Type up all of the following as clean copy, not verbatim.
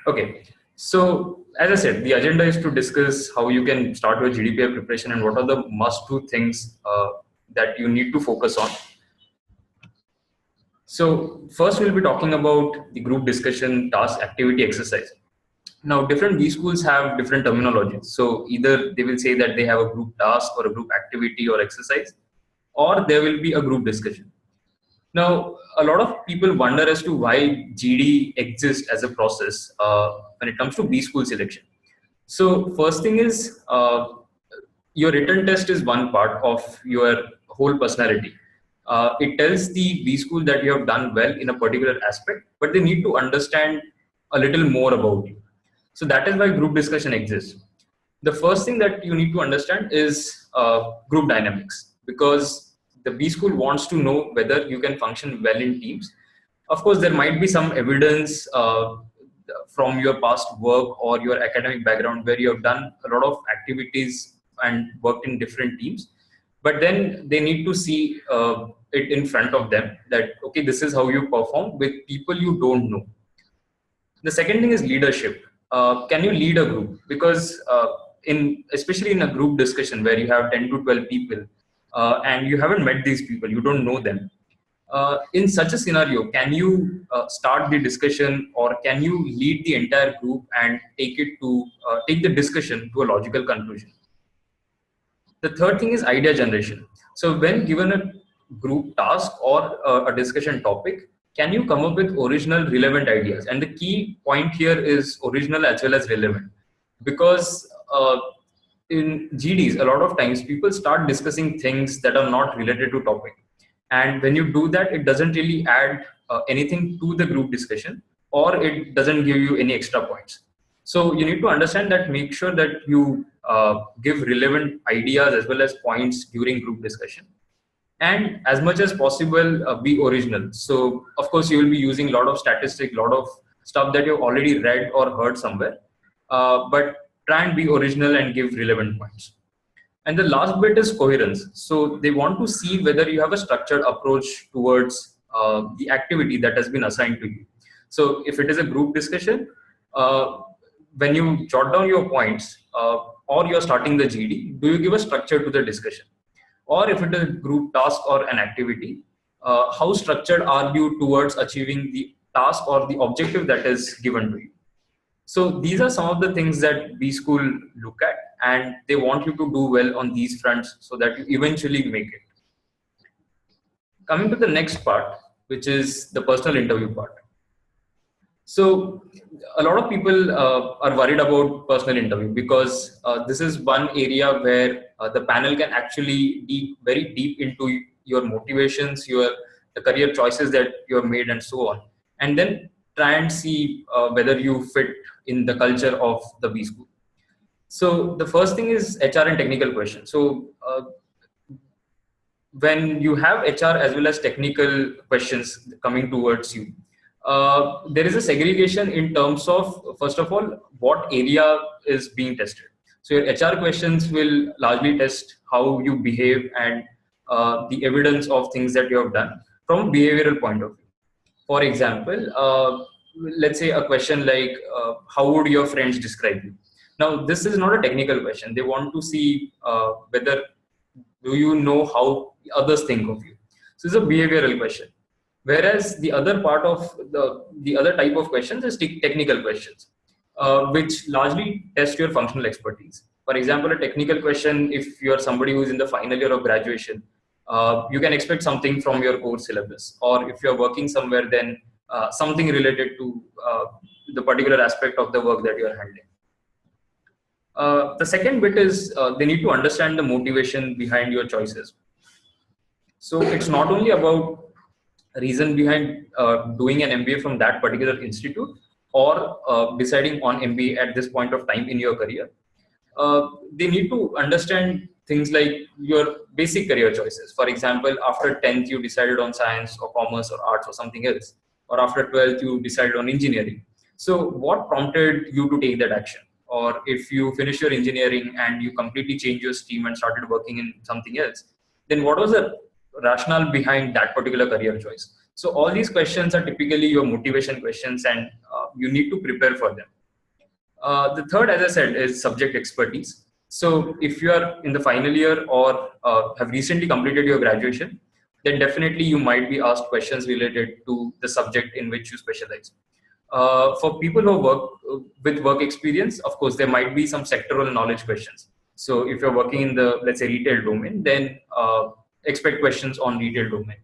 Okay. So as I said, the agenda is to discuss how you can start your GDPI preparation and what are the must-do things that you need to focus on. So first we'll be talking about the group discussion, task, activity, exercise. Now, different B schools have different terminologies. So either they will say that they have a group task or a group activity or exercise, or there will be a group discussion. Now, a lot of people wonder as to why GD exists as a process when it comes to B school selection. So first thing is your written test is one part of your whole personality. It tells the B school that you have done well in a particular aspect, but they need to understand a little more about you. So that is why group discussion exists. The first thing that you need to understand is group dynamics, because the B school wants to know whether you can function well in teams. Of course, there might be some evidence from your past work or your academic background where you have done a lot of activities and worked in different teams, but then they need to see it in front of them that, okay, this is how you perform with people you don't know. The second thing is leadership. Can you lead a group? Because especially in a group discussion where you have 10 to 12 people and you haven't met these people, you don't know them. In such a scenario, can you start the discussion, or can you lead the entire group and take the discussion to a logical conclusion? The third thing is idea generation. So when given a group task or a discussion topic, can you come up with original relevant ideas? And the key point here is original as well as relevant, because in GDs, a lot of times people start discussing things that are not related to topic. And when you do that, it doesn't really add anything to the group discussion, or it doesn't give you any extra points. So you need to understand that, make sure that you give relevant ideas as well as points during group discussion. And as much as possible, be original. So of course, you will be using a lot of statistics, a lot of stuff that you've already read or heard somewhere, but try and be original and give relevant points. And the last bit is coherence. So they want to see whether you have a structured approach towards the activity that has been assigned to you. So if it is a group discussion, when you jot down your points or you're starting the GD, do you give a structure to the discussion? Or if it is a group task or an activity, how structured are you towards achieving the task or the objective that is given to you? So these are some of the things that B school look at, and they want you to do well on these fronts so that you eventually make it. Coming to the next part, which is the personal interview part. So a lot of people are worried about personal interview, because this is one area where the panel can actually dig very deep into your motivations, the career choices that you have made, and so on, and then try and see whether you fit in the culture of the B school. So the first thing is HR and technical questions. So when you have HR as well as technical questions coming towards you, there is a segregation in terms of, first of all, what area is being tested. So your HR questions will largely test how you behave and the evidence of things that you have done from a behavioral point of view. For example, let's say a question like, how would your friends describe you? Now, this is not a technical question. They want to see whether do you know how others think of you. So it's a behavioral question. Whereas the other part of the other type of questions is technical questions, which largely test your functional expertise. For example, a technical question, if you're somebody who's in the final year of graduation, you can expect something from your course syllabus. Or if you're working somewhere, then something related to the particular aspect of the work that you're handling. The second bit is they need to understand the motivation behind your choices. So it's not only about reason behind doing an MBA from that particular institute, or deciding on MBA at this point of time in your career. They need to understand things like your basic career choices. For example, after 10th, you decided on science or commerce or arts or something else. Or after 12th, you decided on engineering. So what prompted you to take that action? Or if you finish your engineering and you completely change your stream and started working in something else, then what was the rationale behind that particular career choice? So all these questions are typically your motivation questions, and you need to prepare for them. The third, as I said, is subject expertise. So if you are in the final year or have recently completed your graduation, then definitely you might be asked questions related to the subject in which you specialize. For people who work with work experience, of course, there might be some sectoral knowledge questions. So if you're working in the, let's say, retail domain, then expect questions on retail domain.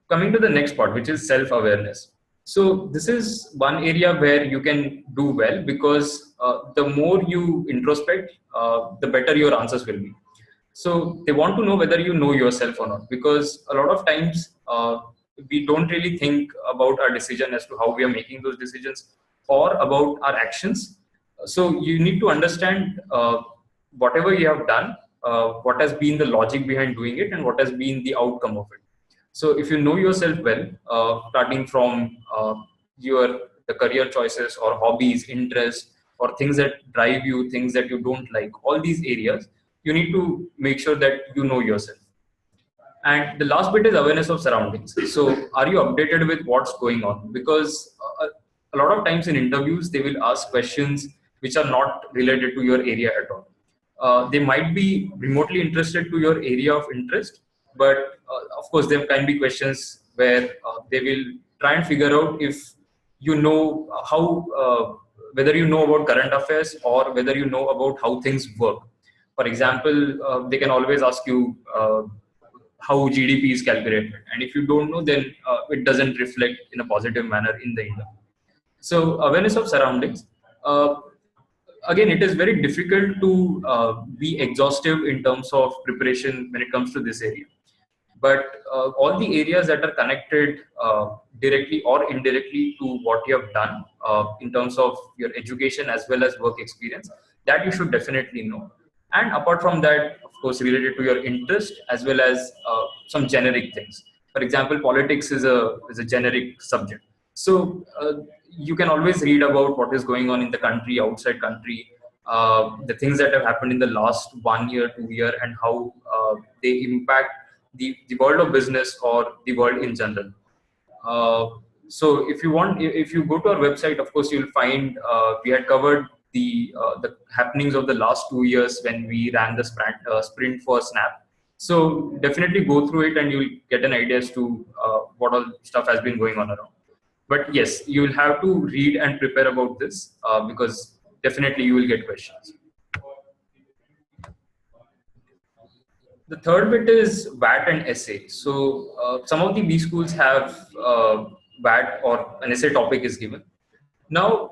Coming to the next part, which is self-awareness. So this is one area where you can do well, because the more you introspect, the better your answers will be. So they want to know whether you know yourself or not, because a lot of times we don't really think about our decision as to how we are making those decisions or about our actions. So you need to understand whatever you have done, what has been the logic behind doing it, and what has been the outcome of it. So if you know yourself well, starting from your the career choices or hobbies, interests, or things that drive you, things that you don't like, all these areas, you need to make sure that you know yourself. And the last bit is awareness of surroundings. So are you updated with what's going on? Because a lot of times in interviews, they will ask questions which are not related to your area at all. They might be remotely interested to your area of interest, but of course, there can be questions where they will try and figure out if you know how, whether you know about current affairs or whether you know about how things work. For example, they can always ask you how GDP is calculated, and if you don't know, then it doesn't reflect in a positive manner in the interview. So awareness of surroundings. Again, it is very difficult to be exhaustive in terms of preparation when it comes to this area. But all the areas that are connected directly or indirectly to what you have done in terms of your education as well as work experience, that you should definitely know. And apart from that, of course, related to your interest as well as some generic things. For example, politics is a generic subject. So you can always read about what is going on in the country, outside country, the things that have happened in the last 1 year, 2 year, and how they impact the world of business or the world in general. So if you want, if you go to our website, of course, you'll find we had covered the happenings of the last 2 years when we ran the sprint for Snap. So definitely go through it and you'll get an idea as to what all stuff has been going on around. But yes, you will have to read and prepare about this because definitely you will get questions. The third bit is WAT and essay. So some of the B schools have WAT or an essay topic is given. Now,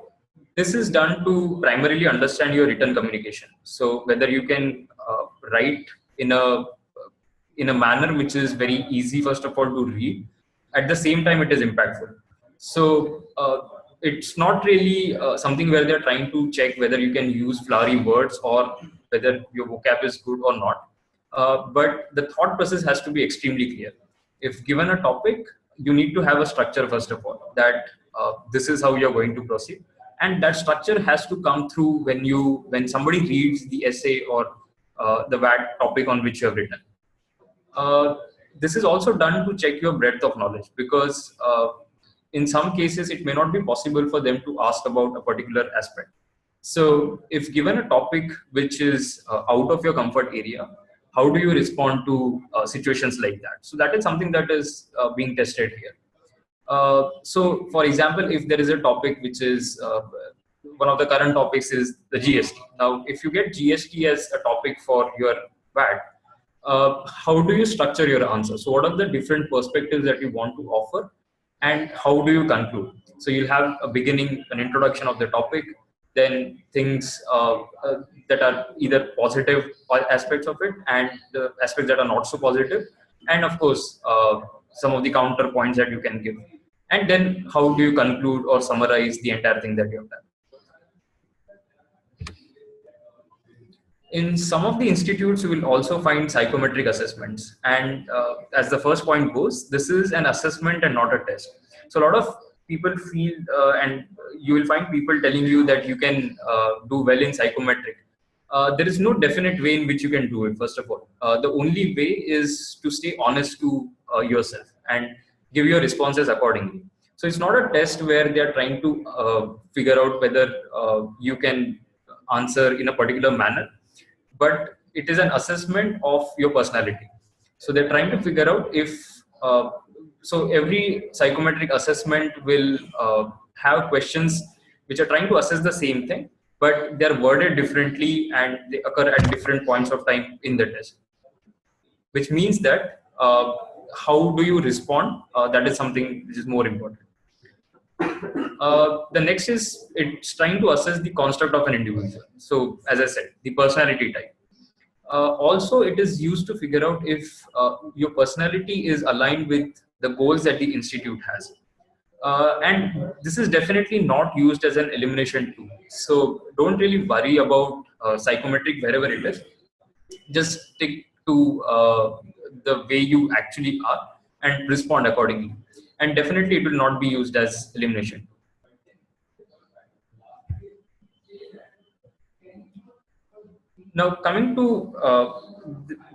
this is done to primarily understand your written communication. So whether you can write in a manner which is very easy, first of all, to read. At the same time, it is impactful. So it's not really something where they're trying to check whether you can use flowery words or whether your vocab is good or not. But the thought process has to be extremely clear. If given a topic, you need to have a structure, first of all, that this is how you're going to proceed. And that structure has to come through when somebody reads the essay or the WAT topic on which you have written. This is also done to check your breadth of knowledge, because in some cases it may not be possible for them to ask about a particular aspect. So if given a topic which is out of your comfort area, how do you respond to situations like that? So that is something that is being tested here. So for example, if there is a topic which is one of the current topics is the GST. Now, if you get GST as a topic for your WAT, how do you structure your answer? So what are the different perspectives that you want to offer, and how do you conclude? So you'll have a beginning, an introduction of the topic, then things that are either positive aspects of it and the aspects that are not so positive, and of course some of the counterpoints that you can give, and then how do you conclude or summarize the entire thing that you have done. In some of the institutes, you will also find psychometric assessments. And as the first point goes, this is an assessment and not a test. So a lot of people feel, and you will find people telling you that you can do well in psychometric. There is no definite way in which you can do it, first of all. The only way is to stay honest to yourself and give your responses accordingly. So it's not a test where they are trying to figure out whether you can answer in a particular manner, but it is an assessment of your personality. So they're trying to figure out if so every psychometric assessment will have questions which are trying to assess the same thing, but they're worded differently and they occur at different points of time in the test, which means that how do you respond, that is something which is more important. The next is it's trying to assess the construct of an individual. So as I said, the personality type. Also, it is used to figure out if your personality is aligned with the goals that the institute has. And this is definitely not used as an elimination tool. So don't really worry about psychometric wherever it is. Just stick to the way you actually are and respond accordingly. And definitely it will not be used as elimination. Now, coming to,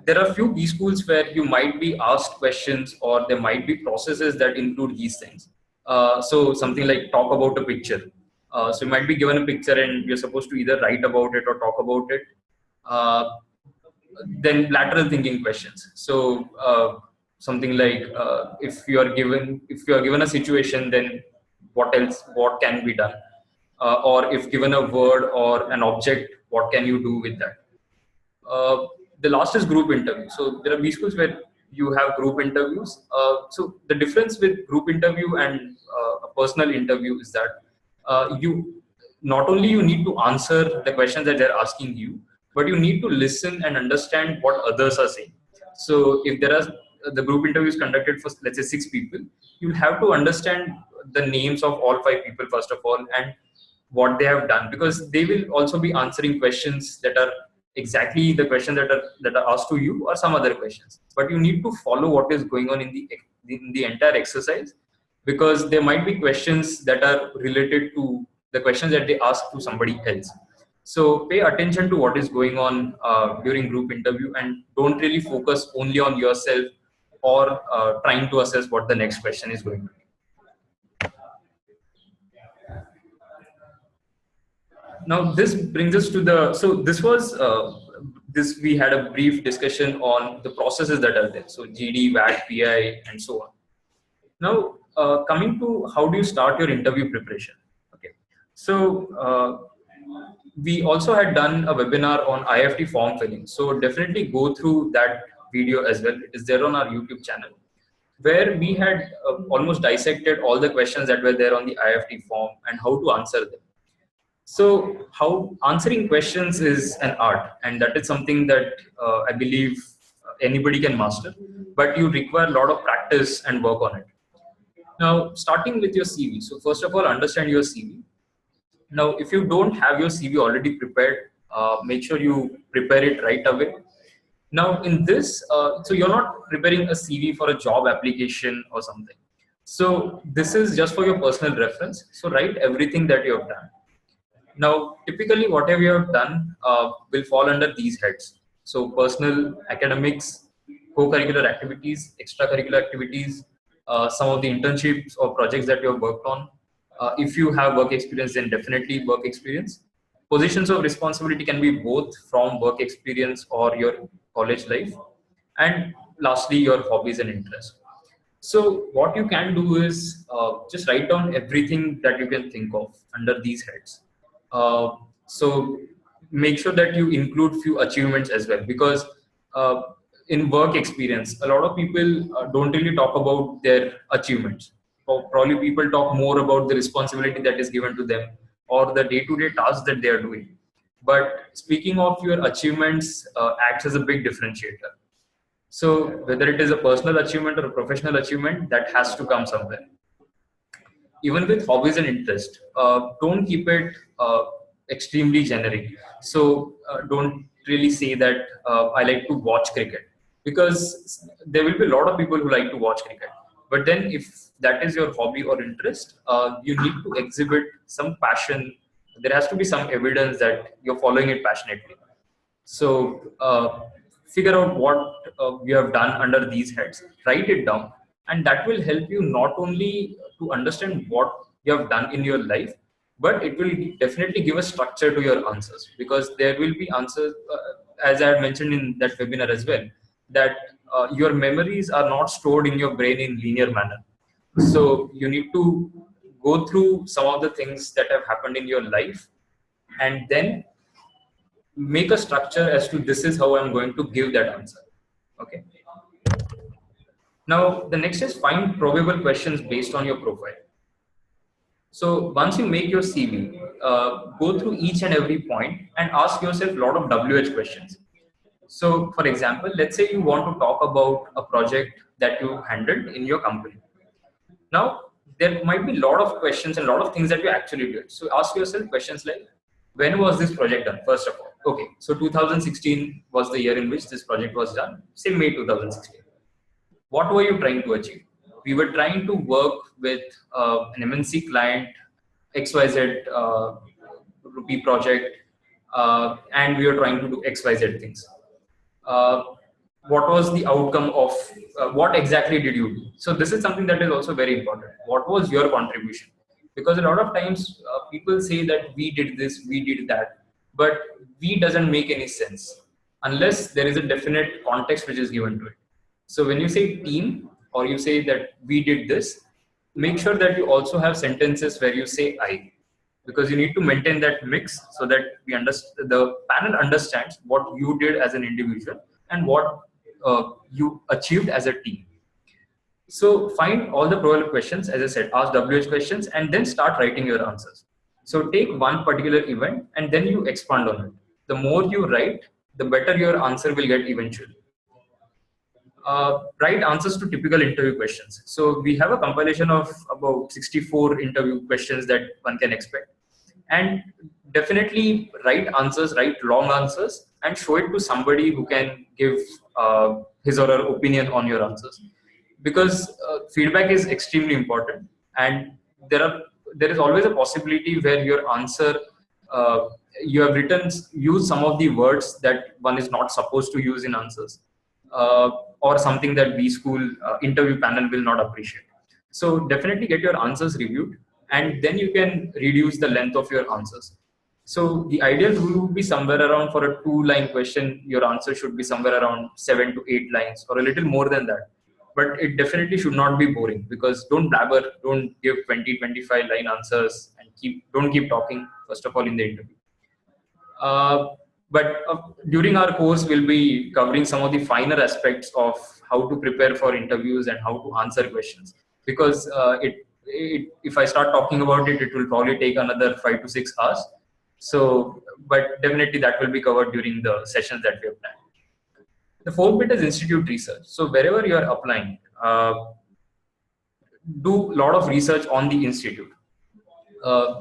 there are few B schools where you might be asked questions or there might be processes that include these things. So something like talk about a picture. So you might be given a picture and you're supposed to either write about it or talk about it. Then lateral thinking questions. So something like if you are given a situation, then what can be done? Or if given a word or an object, what can you do with that? The last is group interview. So there are B schools where you have group interviews. So the difference with group interview and a personal interview is that you not only you need to answer the questions that they're asking you, but you need to listen and understand what others are saying. So if there are the group interviews conducted for, let's say, 6 people, you have to understand the names of all 5 people first of all and what they have done, because they will also be answering questions that are exactly the questions that are asked to you or some other questions, but you need to follow what is going on in the entire exercise, because there might be questions that are related to the questions that they ask to somebody else. So pay attention to what is going on during group interview and don't really focus only on yourself or trying to assess what the next question is going to be. Now this brings us to the, so this was this we had a brief discussion on the processes that are there, so GD, WAT, PI, and so on. Now coming to how do you start your interview preparation. Okay, so we also had done a webinar on IFT form filling, so definitely go through that video as well. It is there on our YouTube channel, where we had almost dissected all the questions that were there on the IFT form and how to answer them. So how answering questions is an art, and that is something that I believe anybody can master, but you require a lot of practice and work on it. Now, starting with your CV. So first of all, understand your CV. Now, if you don't have your CV already prepared, make sure you prepare it right away. Now, in this, so you're not preparing a CV for a job application or something. So this is just for your personal reference. So write everything that you have done. Now, typically, whatever you have done will fall under these heads. So, personal, academics, co-curricular activities, extracurricular activities, some of the internships or projects that you have worked on. If you have work experience, then definitely work experience. Positions of responsibility can be both from work experience or your college life. And lastly, your hobbies and interests. So, what you can do is just write down everything that you can think of under these heads. So make sure that you include few achievements as well, because uh, in work experience, a lot of people don't really talk about their achievements. Probably people talk more about the responsibility that is given to them or the day-to-day tasks that they are doing. But speaking of your achievements acts as a big differentiator. So whether it is a personal achievement or a professional achievement, that has to come somewhere. Even with hobbies and interest, don't keep it extremely generic. So don't really say that I like to watch cricket, because there will be a lot of people who like to watch cricket. But then if that is your hobby or interest, you need to exhibit some passion. There has to be some evidence that you're following it passionately. So figure out what you have done under these heads, write it down, and that will help you not only to understand what you have done in your life, but it will definitely give a structure to your answers, because there will be answers, as I had mentioned in that webinar as well, that your memories are not stored in your brain in linear manner. So you need to go through some of the things that have happened in your life and then make a structure as to this is how I'm going to give that answer. Okay. Now, the next is find probable questions based on your profile. So once you make your CV, go through each and every point and ask yourself a lot of WH questions. So for example, let's say you want to talk about a project that you handled in your company. Now, there might be a lot of questions and a lot of things that you actually did. So ask yourself questions like, when was this project done? First of all, okay, so 2016 was the year in which this project was done, say May 2016. What were you trying to achieve? We were trying to work with an MNC client, XYZ rupee project, and we were trying to do XYZ things. Uh, what was the outcome of what exactly did you do? So this is something that is also very important. What was your contribution? Because a lot of times people say that we did this, we did that, but we doesn't make any sense unless there is a definite context which is given to it. So when you say team or you say that we did this, make sure that you also have sentences where you say I, because you need to maintain that mix so that we understand, the panel understands what you did as an individual and what you achieved as a team. So find all the probable questions, as I said, ask WH questions and then start writing your answers. So take one particular event and then you expand on it. The more you write, the better your answer will get eventually. Write answers to typical interview questions. So we have a compilation of about 64 interview questions that one can expect. And definitely write answers, write long answers, and show it to somebody who can give his or her opinion on your answers. Because feedback is extremely important, and there is always a possibility where your answer you have written use some of the words that one is not supposed to use in answers, or something that B school interview panel will not appreciate. So definitely get your answers reviewed, and then you can reduce the length of your answers. So the ideal rule would be somewhere around, for a 2-line question, your answer should be somewhere around 7 to 8 lines or a little more than that. But it definitely should not be boring, because don't blabber, don't give 20, 25 line answers and don't keep talking, first of all, in the interview. But during our course, we'll be covering some of the finer aspects of how to prepare for interviews and how to answer questions. Because if I start talking about it, it will probably take another 5 to 6 hours. So, but definitely that will be covered during the sessions that we have planned. The fourth bit is institute research. So wherever you are applying, do a lot of research on the institute.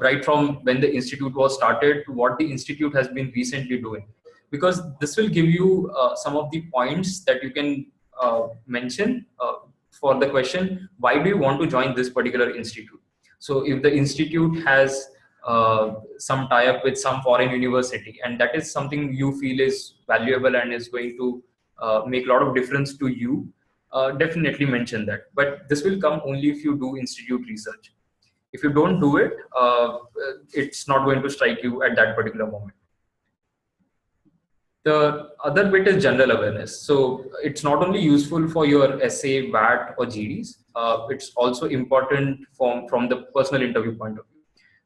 Right from when the institute was started to what the institute has been recently doing, because this will give you some of the points that you can mention for the question, why do you want to join this particular institute? So if the institute has some tie-up with some foreign university, and that is something you feel is valuable and is going to make a lot of difference to you, definitely mention that. But this will come only if you do institute research. If you don't do it, it's not going to strike you at that particular moment. The other bit is general awareness. So it's not only useful for your essay, WAT or GDs, it's also important from the personal interview point of view.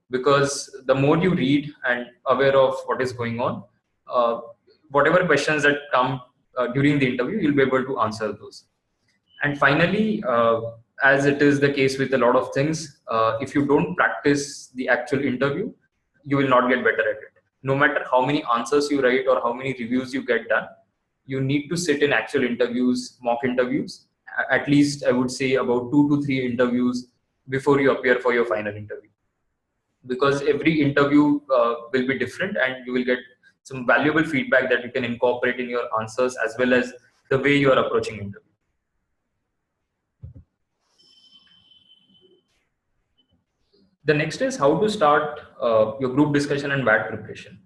Because the more you read and aware of what is going on, whatever questions that come during the interview, you'll be able to answer those. And finally, as it is the case with a lot of things, if you don't practice the actual interview, you will not get better at it. No matter how many answers you write or how many reviews you get done, you need to sit in actual interviews, mock interviews, at least I would say about 2 to 3 interviews before you appear for your final interview. Because every interview will be different, and you will get some valuable feedback that you can incorporate in your answers as well as the way you are approaching interview. The next is how to start your group discussion and WAT preparation.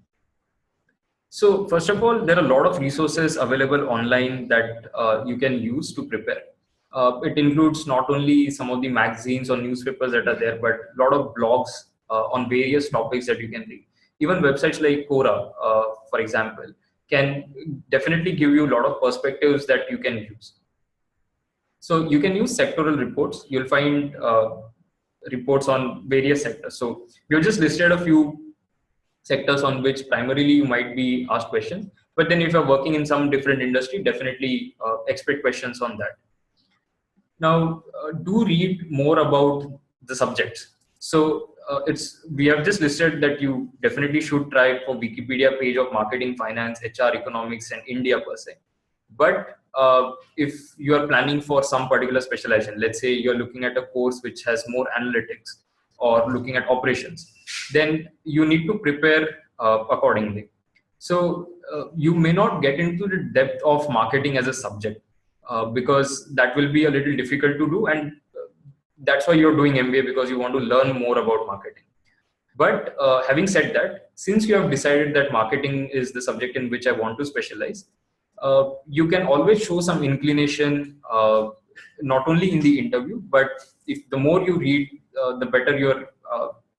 So first of all, there are a lot of resources available online that you can use to prepare. It includes not only some of the magazines or newspapers that are there, but a lot of blogs on various topics that you can read. Even websites like Quora, for example, can definitely give you a lot of perspectives that you can use. So you can use sectoral reports. You'll find reports on various sectors. So we've just listed a few sectors on which primarily you might be asked questions. But then if you're working in some different industry, definitely expect questions on that. Now, do read more about the subjects. So we have just listed that you definitely should try for Wikipedia page of marketing, finance, HR, economics, and India per se. But if you are planning for some particular specialization, let's say you're looking at a course which has more analytics or looking at operations, then you need to prepare accordingly. So you may not get into the depth of marketing as a subject because that will be a little difficult to do, and that's why you're doing MBA, because you want to learn more about marketing. But having said that, since you have decided that marketing is the subject in which I want to specialize, you can always show some inclination, not only in the interview, but if the more you read, the better your,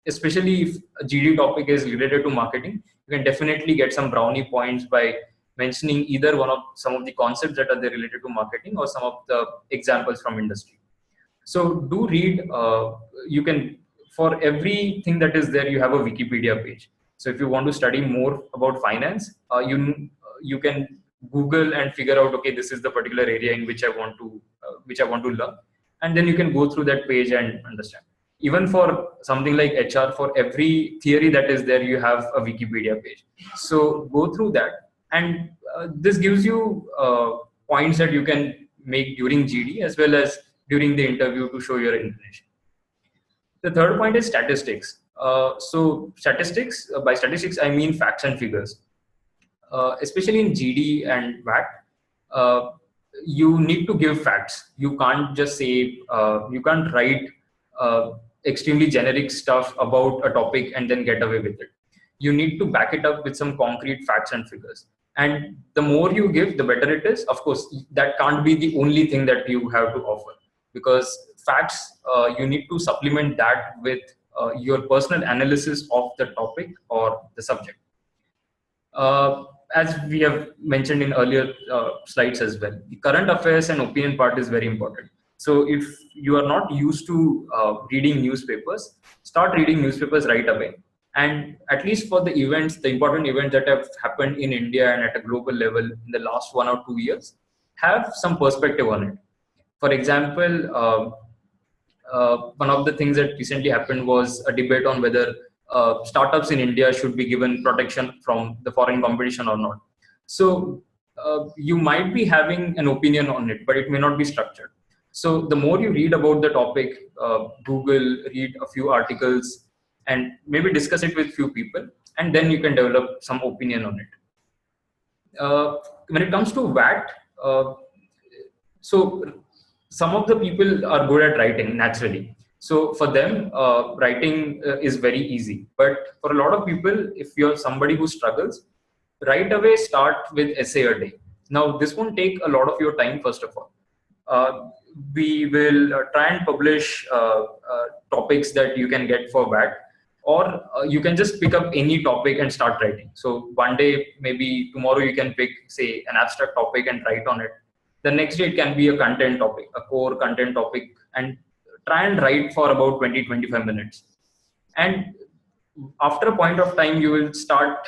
especially if a GD topic is related to marketing, you can definitely get some brownie points by mentioning either some of the concepts that are there related to marketing or some of the examples from industry. So do read, you can, for everything that is there, you have a Wikipedia page. So if you want to study more about finance, you can Google and figure out, okay, this is the particular area in which I want to learn, and then you can go through that page and understand. Even for something like HR, for every theory that is there, you have a Wikipedia page. So go through that, and this gives you points that you can make during GD as well as during the interview to show your inclination. The third point is statistics. So statistics, by statistics, I mean facts and figures. Especially in GD and WAT, you need to give facts. You can't just say, you can't write extremely generic stuff about a topic and then get away with it. You need to back it up with some concrete facts and figures. And the more you give, the better it is. Of course, that can't be the only thing that you have to offer, because facts, you need to supplement that with your personal analysis of the topic or the subject. As we have mentioned in earlier slides as well, the current affairs and opinion part is very important. So if you are not used to reading newspapers, start reading newspapers right away. And at least for the events, the important events that have happened in India and at a global level in the last 1 or 2 years, have some perspective on it. For example, one of the things that recently happened was a debate on whether startups in India should be given protection from the foreign competition or not. So you might be having an opinion on it, but it may not be structured. So the more you read about the topic, Google, read a few articles, and maybe discuss it with few people, and then you can develop some opinion on it. When it comes to WAT, so some of the people are good at writing naturally. So for them, writing is very easy. But for a lot of people, if you're somebody who struggles, right away start with essay a day. Now, this won't take a lot of your time, first of all. We will try and publish topics that you can get for WAT, or you can just pick up any topic and start writing. So one day, maybe tomorrow, you can pick, say, an abstract topic and write on it. The next day, it can be a content topic, a core content topic, and try and write for about 20-25 minutes. And after a point of time, you will start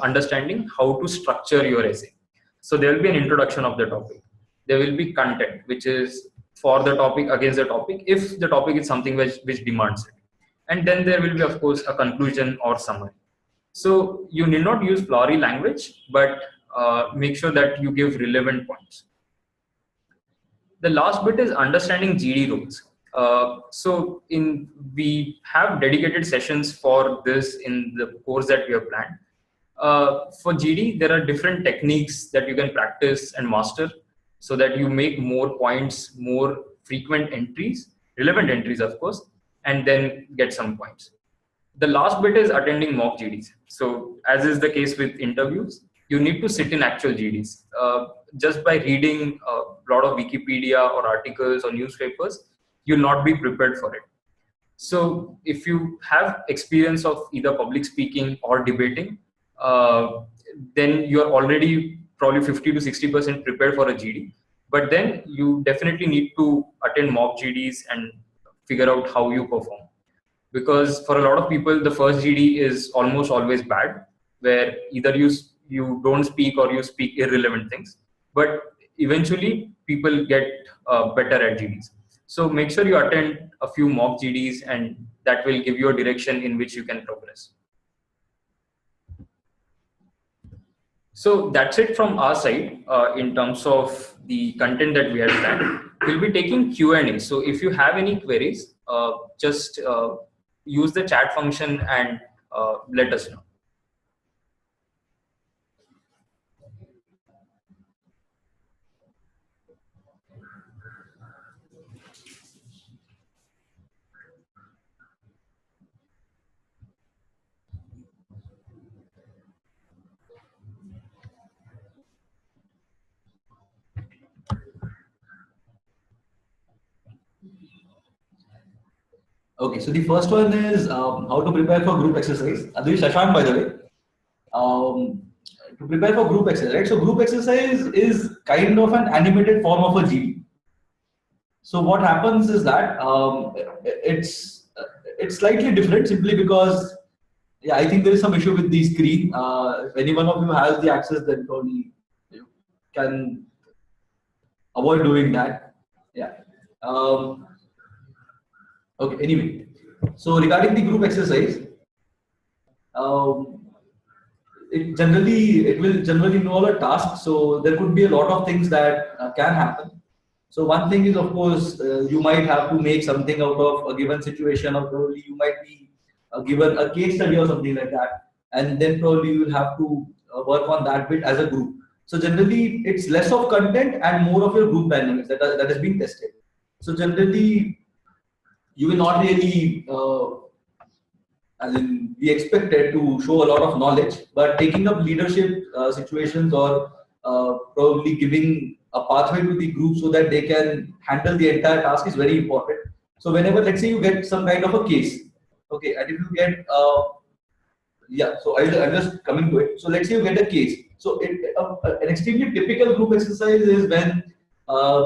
understanding how to structure your essay. So there will be an introduction of the topic. There will be content, which is for the topic, against the topic, if the topic is something which demands it. And then there will be, of course, a conclusion or summary. So you need not use flowery language, but make sure that you give relevant points. The last bit is understanding GD rules. So we have dedicated sessions for this in the course that we have planned. For GD, there are different techniques that you can practice and master so that you make more points, more frequent entries, relevant entries, of course, and then get some points. The last bit is attending mock GDs. So as is the case with interviews, you need to sit in actual GDs. Just by reading a lot of Wikipedia or articles or newspapers, you'll not be prepared for it. So if you have experience of either public speaking or debating, then you're already probably 50 to 60% prepared for a GD. But then you definitely need to attend mock GDs and figure out how you perform. Because for a lot of people, the first GD is almost always bad, where either you don't speak or you speak irrelevant things. But eventually, people get better at GDs. So make sure you attend a few mock GDs, and that will give you a direction in which you can progress. So that's it from our side in terms of the content that we have planned. We'll be taking Q&A. So if you have any queries, just use the chat function and let us know. Okay, so the first one is how to prepare for group exercise. This is Shashank, by the way. To prepare for group exercise, right? So group exercise is kind of an animated form of a GD. So what happens is that it's slightly different simply because I think there is some issue with the screen. If any one of you has the access, then probably you can avoid doing that. Yeah. Okay, anyway, so regarding the group exercise, it will generally involve a task, so there could be a lot of things that can happen. So one thing is, of course, you might have to make something out of a given situation, or probably you might be given a case study or something like that, and then probably you will have to work on that bit as a group. So generally, it's less of content and more of your group dynamics that is being tested. So generally, you will not really as in be expected to show a lot of knowledge, but taking up leadership situations or probably giving a pathway to the group so that they can handle the entire task is very important. So whenever, let's say you get some kind of a case, okay, and if you get so I'm just coming to it. So let's say you get a case. So an extremely typical group exercise is when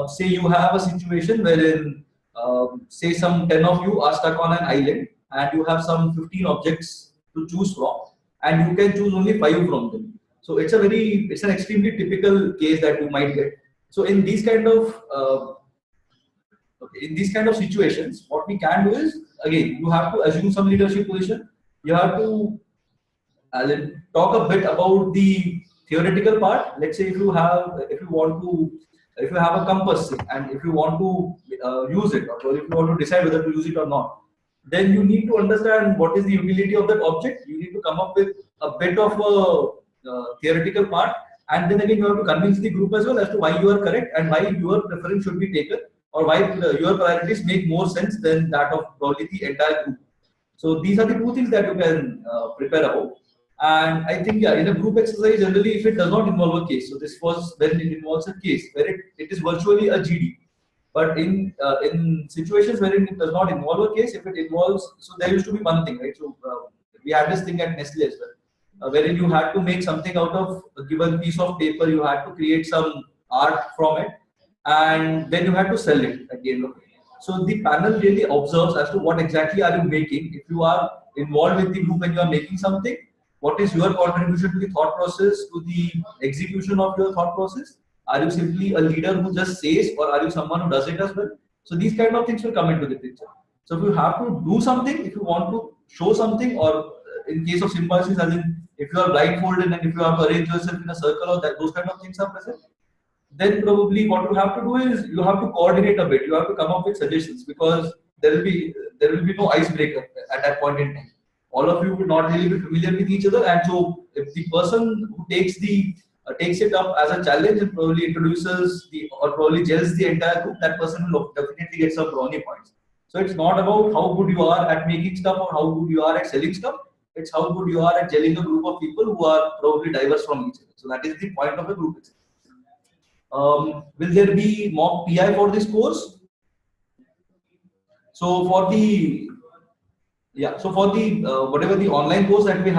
say you have a situation wherein say some 10 of you are stuck on an island and you have some 15 objects to choose from, and you can choose only 5 from them. So it's an extremely typical case that you might get. So in these kind of situations, what we can do is, again, you have to assume some leadership position. You have to talk a bit about the theoretical part. Let's say if you have a compass and if you want to use it, or if you want to decide whether to use it or not, then you need to understand what is the utility of that object. You need to come up with a bit of a theoretical part, and then again you have to convince the group as well as to why you are correct and why your preference should be taken, or why your priorities make more sense than that of probably the entire group. So these are the 2 things that you can prepare about. And I think, in a group exercise, generally, if it does not involve a case, so this was when it involves a case where it is virtually a GD. But in situations wherein it does not involve a case, if it involves, so there used to be one thing, right? So we had this thing at Nestle as well, wherein you had to make something out of a given piece of paper, you had to create some art from it, and then you had to sell it at the end of it. So the panel really observes as to what exactly are you making. If you are involved with the group and you are making something, what is your contribution to the thought process, to the execution of your thought process? Are you simply a leader who just says, or are you someone who does it as well? So these kind of things will come into the picture. So if you have to do something, if you want to show something, or in case of symposiums, as in if you are blindfolded and if you have to arrange yourself in a circle, or that those kind of things are present, then probably what you have to do is you have to coordinate a bit. You have to come up with suggestions, because there will be no icebreaker at that point in time. All of you will not really be familiar with each other, and so if the person who takes it up as a challenge and probably introduces or probably gels the entire group, that person will definitely get some brownie points. So it's not about how good you are at making stuff or how good you are at selling stuff. It's how good you are at gelling a group of people who are probably diverse from each other. So that is the point of a group exercise. Will there be mock PI for this course? So for the whatever the online course that we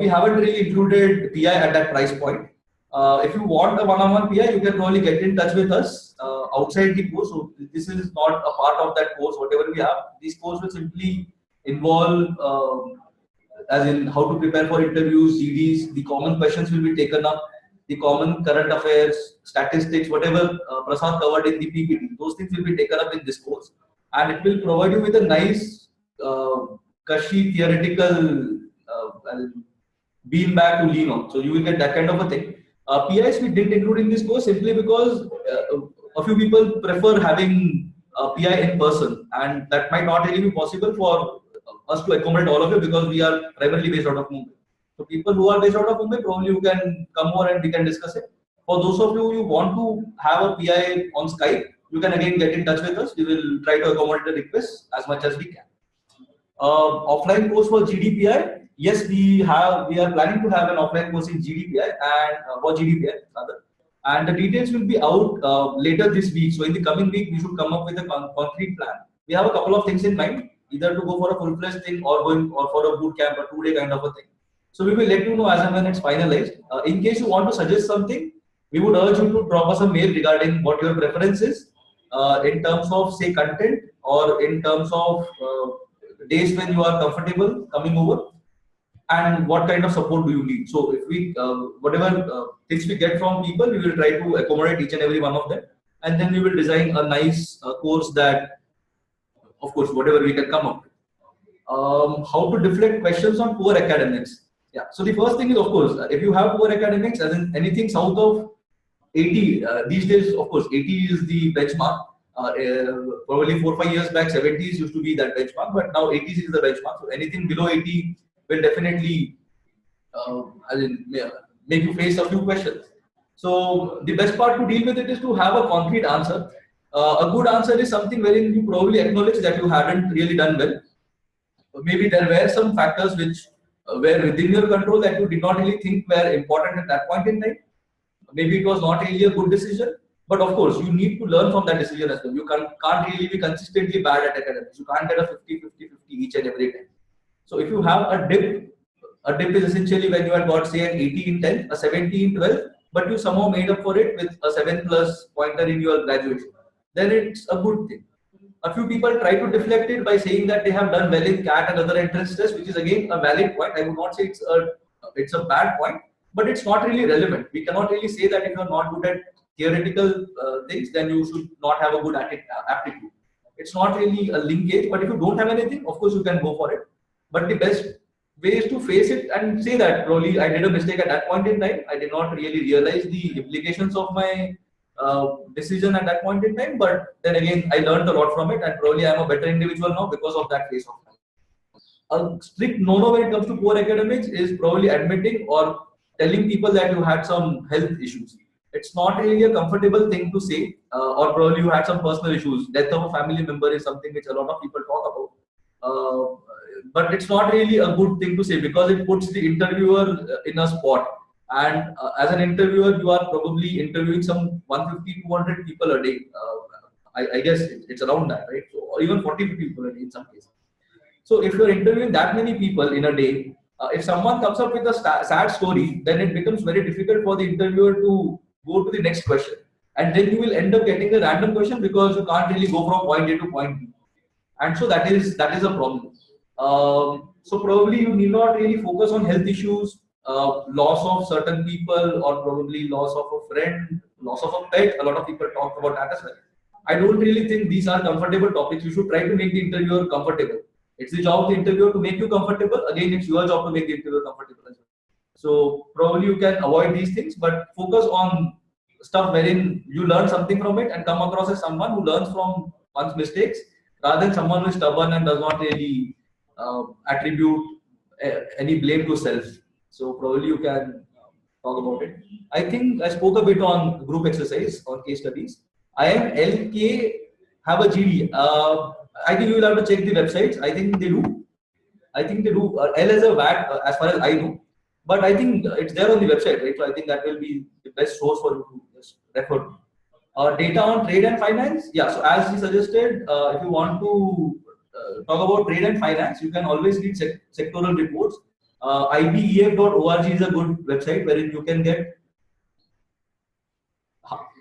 haven't really included PI at that price point. If you want a one-on-one PI, you can probably get in touch with us outside the course. So this is not a part of that course. Whatever we have, this course will simply involve, as in how to prepare for interviews, CDs. The common questions will be taken up. The common current affairs, statistics, whatever Prasad covered in the PPT, those things will be taken up in this course, and it will provide you with a nice, cushy theoretical beanbag to lean on. So you will get that kind of a thing. PIs we didn't include in this course simply because a few people prefer having PI in person, and that might not really be possible for us to accommodate all of you because we are primarily based out of Mumbai. So people who are based out of Mumbai, probably you can come over and we can discuss it. For those of you who want to have a PI on Skype, you can again get in touch with us. We will try to accommodate the requests as much as we can. Offline course for GDPI. Yes, we are planning to have an offline course in GDPI and for GDPI rather. And the details will be out later this week. So in the coming week, we should come up with a concrete plan. We have a couple of things in mind, either to go for a full-fledged thing or for a boot camp or 2-day kind of a thing. So we will let you know as and when it's finalized. In case you want to suggest something, we would urge you to drop us a mail regarding what your preference is in terms of say content or in terms of days when you are comfortable coming over, and what kind of support do you need. So if we whatever things we get from people, we will try to accommodate each and every one of them, and then we will design a nice course that, of course, whatever we can come up with. How to deflect questions on poor academics. Yeah, so the first thing is, of course, if you have poor academics, as in anything south of 80, these days, of course, 80 is the benchmark. Probably 4 or 5 years back, 70s used to be that benchmark, but now 80s is the benchmark. So anything below 80 will definitely make you face a few questions. So the best part to deal with it is to have a concrete answer. A good answer is something wherein you probably acknowledge that you haven't really done well. Maybe there were some factors which were within your control that you did not really think were important at that point in time. Maybe it was not really a good decision, but of course you need to learn from that decision as well. You can't really be consistently bad at academics. You can't get a 50-50-50 each and every time. So if you have a dip is essentially when you had got say an 80 in 10, a 70 in 12, but you somehow made up for it with a 7+ pointer in your graduation, then it's a good thing. A few people try to deflect it by saying that they have done well in CAT and other entrance tests, which is again a valid point. I would not say it's a bad point, but it's not really relevant. We cannot really say that if you are not good at theoretical things, then you should not have a good aptitude. It's not really a linkage, but if you don't have anything, of course you can go for it. But the best way is to face it and say that probably I did a mistake at that point in time. I did not really realize the implications of my decision at that point in time, but then again I learned a lot from it, and probably I am a better individual now because of that phase of time. A strict no-no when it comes to poor academics is probably admitting or telling people that you had some health issues. It's not really a comfortable thing to say, or probably you had some personal issues. Death of a family member is something which a lot of people talk about, but it's not really a good thing to say because it puts the interviewer in a spot. And as an interviewer, you are probably interviewing some 150-200 people a day. I guess it's around that, right? So, or even 40 people a day in some cases. So if you're interviewing that many people in a day, if someone comes up with a sad story, then it becomes very difficult for the interviewer to go to the next question. And then you will end up getting a random question because you can't really go from point A to point B. And so that is a problem. So probably you need not really focus on health issues, loss of certain people, or probably loss of a friend, loss of a pet. A lot of people talk about that as well. I don't really think these are comfortable topics. You should try to make the interviewer comfortable. It's the job of the interviewer to make you comfortable. Again, it's your job to make the interviewer comfortable as well. So probably you can avoid these things, but focus on stuff wherein you learn something from it and come across as someone who learns from one's mistakes rather than someone who is stubborn and does not really attribute any blame to self. So probably you can talk about it. I think I spoke a bit on group exercise or case studies. IMLK have a GD. I think you will have to check the websites. I think they do. I think they do L as a VAT as far as I know, but I think it's there on the website, right? So I think that will be the best source for you to just refer to. Data on trade and finance, yeah. So as he suggested, if you want to talk about trade and finance, you can always read sectoral reports. IBEF.org is a good website wherein you can get.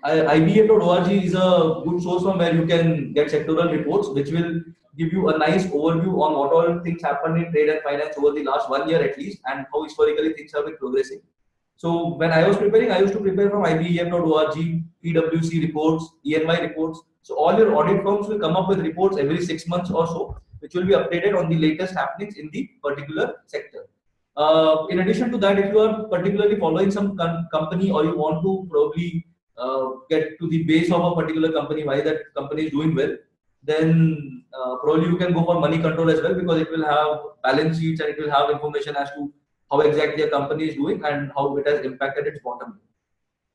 IBEF.org is a good source from where you can get sectoral reports, which will give you a nice overview on what all things happened in trade and finance over the last 1 year at least, and how historically things have been progressing. So when I was preparing, I used to prepare from IBEF.org, PwC reports, ENY reports. So all your audit firms will come up with reports every 6 months or so, which will be updated on the latest happenings in the particular sector. In addition to that, if you are particularly following some company, or you want to probably get to the base of a particular company, why that company is doing well, then probably you can go for money control as well, because it will have balance sheets and it will have information as to how exactly a company is doing and how it has impacted its bottom line.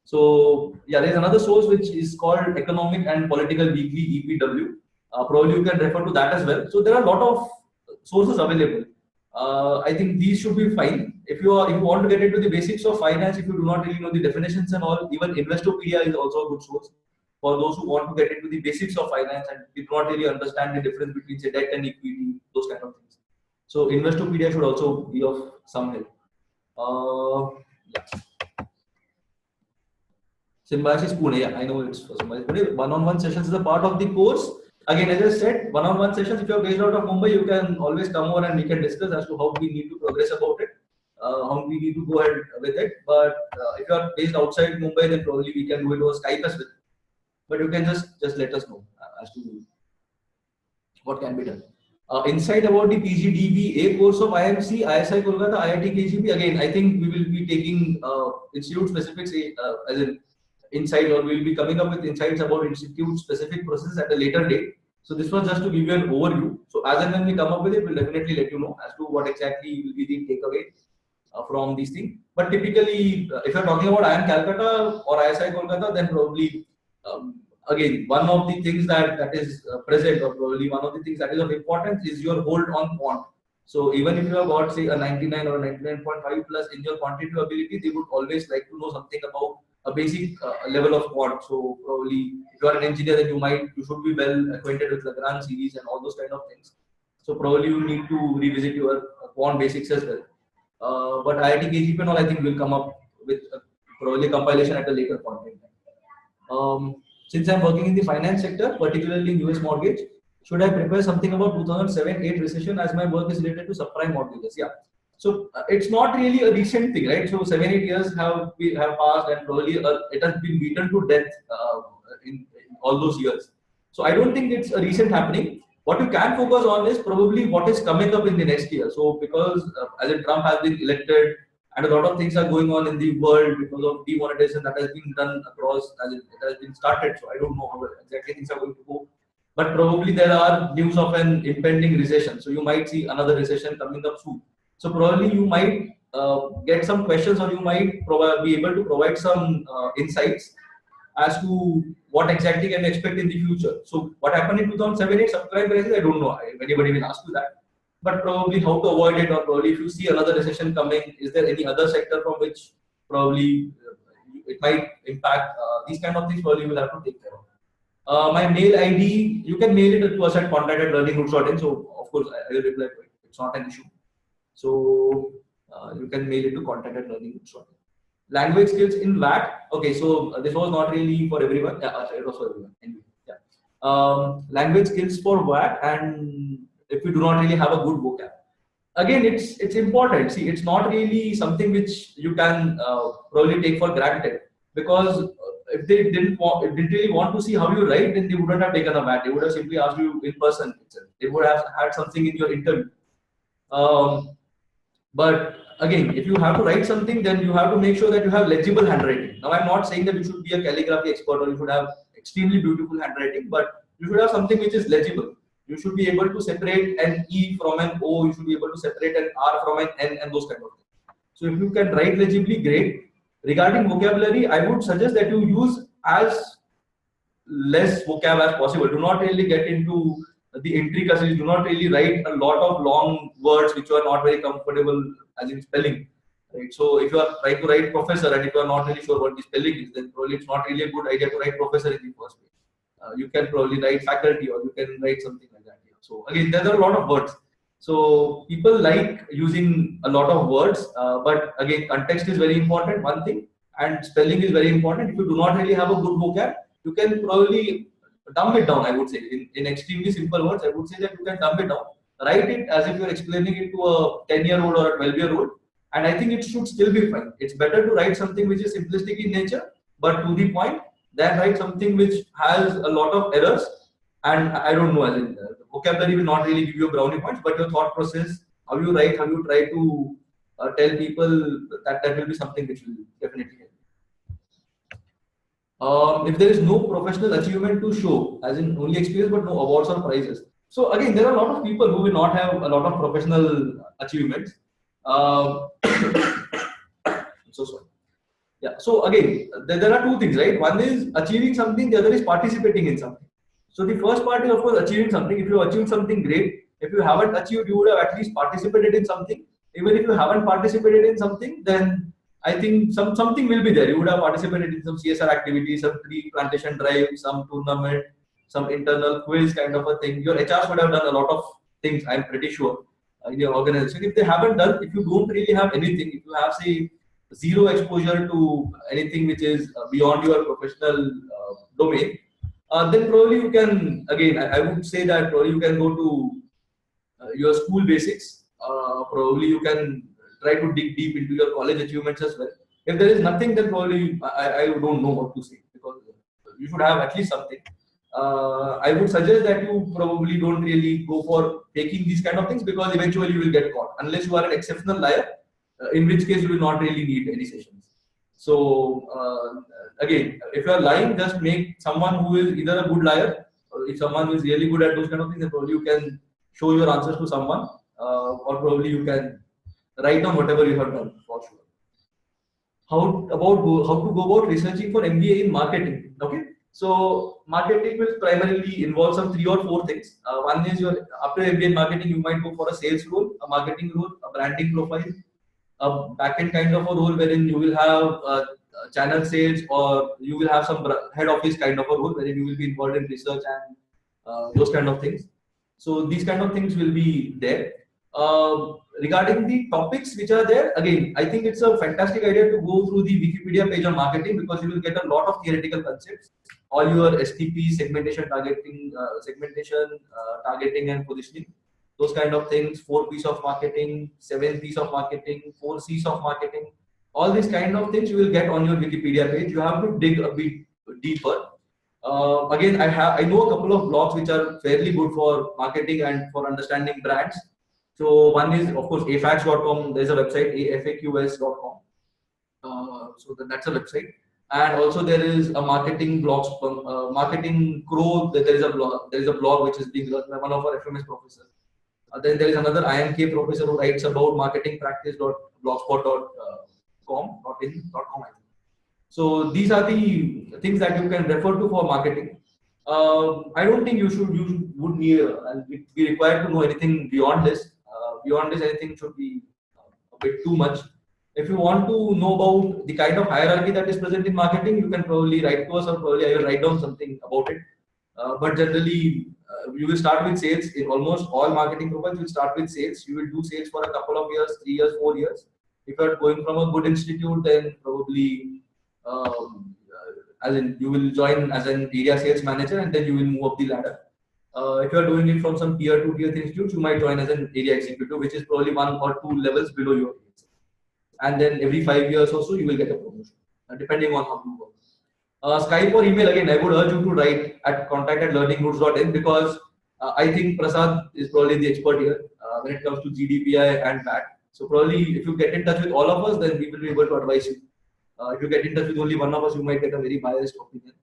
So yeah, there's another source which is called Economic and Political Weekly, EPW. Probably you can refer to that as well. So there are a lot of sources available. I think these should be fine. If you want to get into the basics of finance, if you do not really know the definitions and all, even Investopedia is also a good source for those who want to get into the basics of finance and do not really understand the difference between, say, debt and equity, those kind of things. So Investopedia should also be of some help. Yeah. Symbiosis Pune, yeah, I know it's for Symbiosis Pune. One-on-one sessions is a part of the course. Again, as I said, one-on-one sessions, if you're based out of Mumbai, you can always come over and we can discuss as to how we need to progress about it, how we need to go ahead with it. But if you're based outside Mumbai, then probably we can do it over Skype as well. But you can just let us know as to what can be done. Insight about the PGDBA course of IMC, ISI Kolkata, IIT KGP. Again, I think we will be taking institute specifics as an insight, or we will be coming up with insights about institute specific processes at a later date. So this was just to give you an overview. So as and when we come up with it, we'll definitely let you know as to what exactly will be the takeaway from these things. But typically, if you're talking about IIM Calcutta or ISI Kolkata, then probably again, one of the things that is present, or probably one of the things that is of importance, is your hold on quant. So even if you have got, say, a 99 or a 99.5 plus in your quantitative ability, they would always like to know something about a basic level of quant. So probably if you are an engineer, then you should be well acquainted with Lagrange series and all those kind of things. So probably you need to revisit your quant basics as well. But IIT KGP and all, I think will come up with probably compilation at a later point in time. Since I'm working in the finance sector, particularly in US mortgage, should I prepare something about 2007-8 recession, as my work is related to subprime mortgages? Yeah. So it's not really a recent thing, right? So 7-8 years have passed, and probably it has been beaten to death in all those years. So I don't think it's a recent happening. What you can focus on is probably what is coming up in the next year. So because as in Trump has been elected, and a lot of things are going on in the world because of demonetization that has been done across, as it has been started. So I don't know how exactly things are going to go. But probably there are news of an impending recession. So you might see another recession coming up soon. So probably you might get some questions, or you might be able to provide some insights as to what exactly can expect in the future. So what happened in 2007-8 subprime crisis, I don't know if anybody will ask you that. But probably how to avoid it, or probably if you see another recession coming, is there any other sector from which probably it might impact? These kind of things probably you will have to take care of. My mail ID, you can mail it to us at contact@learningroots.in. So of course I will reply to it. It's not an issue. So you can mail it to contact@learningroots.in. Language skills in WAT. Okay, so this was not really for everyone. Yeah, it was for everyone. Anyway, yeah. Language skills for WAT, and if you do not really have a good vocab. Again, it's important. See, it's not really something which you can probably take for granted, because if they didn't really want to see how you write, then they wouldn't have taken a WAT. They would have simply asked you in person itself. They would have had something in your interview. But again, if you have to write something, then you have to make sure that you have legible handwriting. Now, I'm not saying that you should be a calligraphy expert or you should have extremely beautiful handwriting, but you should have something which is legible. You should be able to separate an E from an O. You should be able to separate an R from an N, and those kind of things. So if you can write legibly, great. Regarding vocabulary, I would suggest that you use as less vocab as possible. Do not really get into the intricacies. Do not really write a lot of long words which you are not very comfortable as in spelling. Right. So if you are trying to write professor and if you are not really sure what the spelling is, then probably it's not really a good idea to write professor in the first place. You can probably write faculty or you can write something like that. Yeah. So again, there are a lot of words. So people like using a lot of words, but again, context is very important, one thing, and spelling is very important. If you do not really have a good vocab, you can probably dumb it down, I would say. In extremely simple words, I would say that you can dumb it down. Write it as if you're explaining it to a 10-year-old or a 12-year-old, and I think it should still be fine. It's better to write something which is simplistic in nature, but to the point, than write something which has a lot of errors. And I don't know, as in vocabulary will not really give you brownie points, but your thought process, how you write, how you try to tell people, that will be something which will definitely help. If there is no professional achievement to show, as in only experience but no awards or prizes. So again, there are a lot of people who will not have a lot of professional achievements. I'm so sorry. Yeah. So again, there are two things, right? One is achieving something, the other is participating in something. So the first part is of course achieving something. If you achieve something, great. If you haven't achieved, you would have at least participated in something. Even if you haven't participated in something, then I think something will be there. You would have participated in some CSR activity, some tree plantation drive, some tournament, some internal quiz kind of a thing. Your HRs would have done a lot of things, I'm pretty sure, in your organization. If they haven't done, if you don't really have anything, if you have say zero exposure to anything which is beyond your professional domain, then probably you can, again, I would say that probably you can go to your school basics. Probably you can try to dig deep into your college achievements as well. If there is nothing, then probably I don't know what to say, because you should have at least something. I would suggest that you probably don't really go for taking these kind of things, because eventually you will get caught unless you are an exceptional liar, in which case you will not really need any sessions. So again, if you are lying, just make someone who is either a good liar, or if someone who is really good at those kind of things, then probably you can show your answers to someone, or probably you can write down whatever you have done for sure. How to go about researching for MBA in marketing? Okay, so marketing will primarily involve some 3 or 4 things. One is your after MBA in marketing, you might go for a sales role, a marketing role, a branding profile, a backend kind of a role wherein you will have channel sales, or you will have some head office kind of a role wherein you will be involved in research and those kind of things. So these kind of things will be there. Regarding the topics which are there, again, I think it's a fantastic idea to go through the Wikipedia page on marketing, because you will get a lot of theoretical concepts. All your STP, segmentation, targeting and positioning, those kind of things, 4 P's of marketing, 7 P's of marketing, 4 C's of marketing, all these kind of things you will get on your Wikipedia page. You have to dig a bit deeper. Again, I know a couple of blogs which are fairly good for marketing and for understanding brands. So one is of course afax.com. There's a website, afaqs.com. So that's a website, and also there is a marketing blogs, marketing crow. There is a blog which is being run by one of our FMS professors. Then there is another IMK professor who writes about marketingpractice.blogspot.com, I think. So these are the things that you can refer to for marketing. I don't think you would need and be required to know anything beyond this. Beyond this, anything should be a bit too much. If you want to know about the kind of hierarchy that is present in marketing, you can probably write to us, or probably I will write down something about it. But generally, you will start with sales. In almost all marketing profiles, you will start with sales. You will do sales for a couple of years, 3 years, 4 years. If you are going from a good institute, then probably as in you will join as an area sales manager, and then you will move up the ladder. If you are doing it from some tier 2, tier 3 institutes, you might join as an area executive, which is probably 1 or 2 levels below your. And then every 5 years or so, you will get a promotion, depending on how you work. Skype or email, again, I would urge you to write at contact@learningroots.in, because I think Prasad is probably the expert here when it comes to GDPI and WAT. So probably if you get in touch with all of us, then we will be able to advise you. If you get in touch with only one of us, you might get a very biased opinion.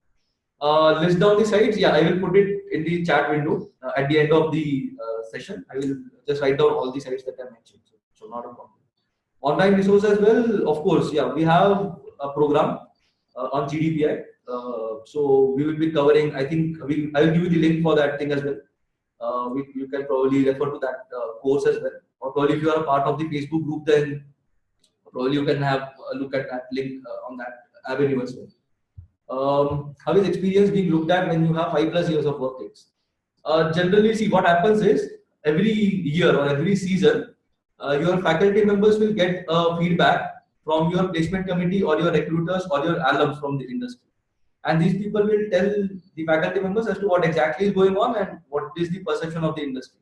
List down the sites. Yeah, I will put it in the chat window at the end of the session. I will just write down all the sites that I mentioned. So not a problem. Online resource as well, of course. Yeah, we have a program on GDPI. So we will be covering. I think I will give you the link for that thing as well. You can probably refer to that course as well. Or probably if you are a part of the Facebook group, then probably you can have a look at that link on that avenue as well. How is experience being looked at when you have 5+ years of work takes? Generally, see what happens is every year or every season, your faculty members will get feedback from your placement committee or your recruiters or your alums from the industry. And these people will tell the faculty members as to what exactly is going on and what is the perception of the industry.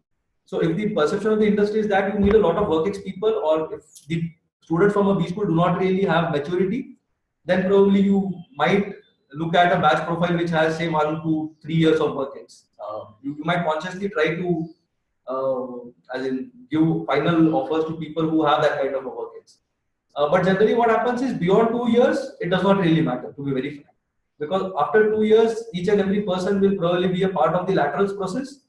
So if the perception of the industry is that you need a lot of work people, or if the students from a B school do not really have maturity, then probably you might look at a batch profile which has say 1 to 3 years of work you might consciously try to as in give final offers to people who have that kind of a work but generally what happens is beyond 2 years, it does not really matter, to be very frank. Because after 2 years, each and every person will probably be a part of the laterals process,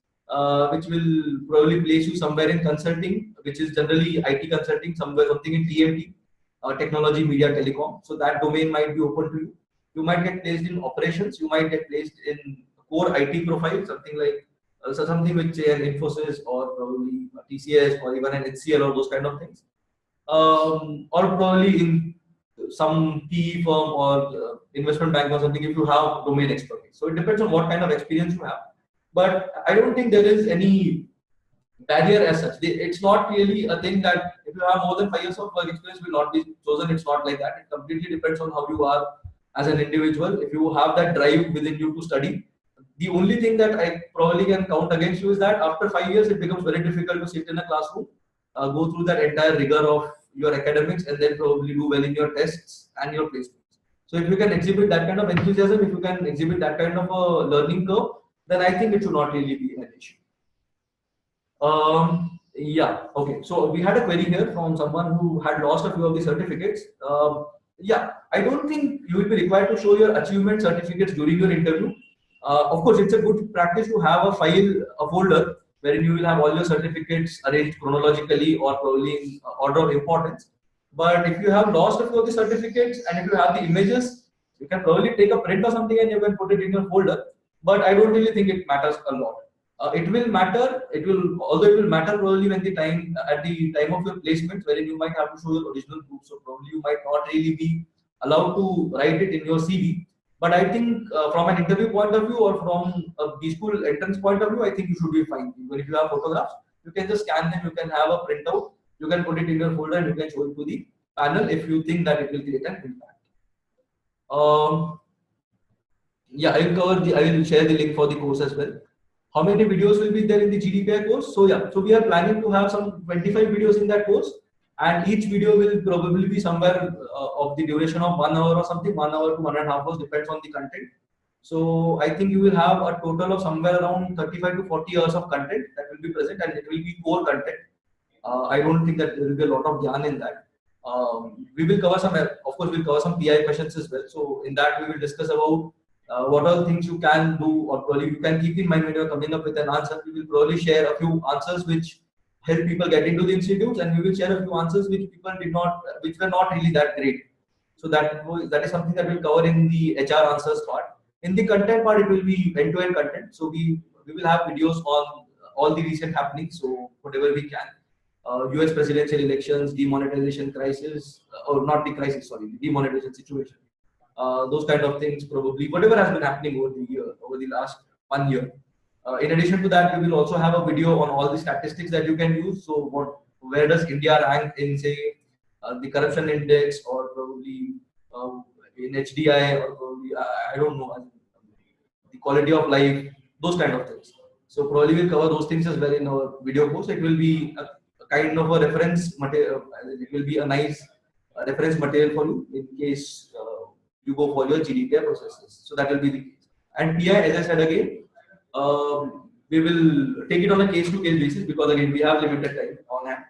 which will probably place you somewhere in consulting, which is generally IT consulting, something in TMT, technology, media, telecom. So that domain might be open to you. You might get placed in operations, you might get placed in core IT profile, something like something which say an Infosys or probably a TCS or even an HCL or those kind of things. Or probably in some PE firm or investment bank or something if you have domain expertise. So it depends on what kind of experience you have. But I don't think there is any barrier as such. It's not really a thing that if you have more than 5 years of work experience will not be chosen. It's not like that. It completely depends on how you are as an individual. If you have that drive within you to study, the only thing that I probably can count against you is that after 5 years, it becomes very difficult to sit in a classroom, go through that entire rigor of your academics, and then probably do well in your tests and your placements. So if you can exhibit that kind of enthusiasm, if you can exhibit that kind of a learning curve, then I think it should not really be an issue. Yeah, okay. So we had a query here from someone who had lost a few of the certificates. Yeah, I don't think you will be required to show your achievement certificates during your interview. Of course, it's a good practice to have a file, a folder, wherein you will have all your certificates arranged chronologically or probably in order of importance. But if you have lost a few of the certificates and if you have the images, you can probably take a print or something and you can put it in your folder. But I don't really think it matters a lot. It will matter. Although it will matter probably when the time at the time of your placement, wherein you might have to show your original proof. So probably you might not really be allowed to write it in your CV. But I think from an interview point of view or from a B school entrance point of view, I think you should be fine. Even if you have photographs, you can just scan them. You can have a printout. You can put it in your folder and you can show it to the panel if you think that it will create an impact. Yeah, I will share the link for the course as well. How many videos will be there in the GDPI course? So yeah, so we are planning to have some 25 videos in that course, and each video will probably be somewhere of the duration of 1 hour or something, 1 hour to 1.5 hours, depends on the content. So I think you will have a total of somewhere around 35 to 40 hours of content that will be present, and it will be core content. I don't think that there will be a lot of gyan in that. We will cover some, of course, we'll cover some PI questions as well. So in that we will discuss about what are the things you can do, or probably you can keep in mind when you're coming up with an answer. We will probably share a few answers which help people get into the institutes, and we will share a few answers which which were not really that great. So that is something that we'll cover in the HR answers part. In the content part, it will be end-to-end content. So we will have videos on all the recent happenings. So whatever we can. US presidential elections, demonetization crisis, or not the crisis, sorry, the demonetization situation. Those kind of things, probably whatever has been happening over the last 1 year. In addition to that, we will also have a video on all the statistics that you can use. So where does India rank in say the corruption index, or probably in HDI, or probably I don't know, the quality of life, those kind of things. So probably we'll cover those things as well in our video course. It will be a kind of a reference material. It will be a nice reference material for you in case you go for your GDPI processes. So that will be the case. And PI, as I said again, we will take it on a case-to-case basis, because again we have limited time on hand.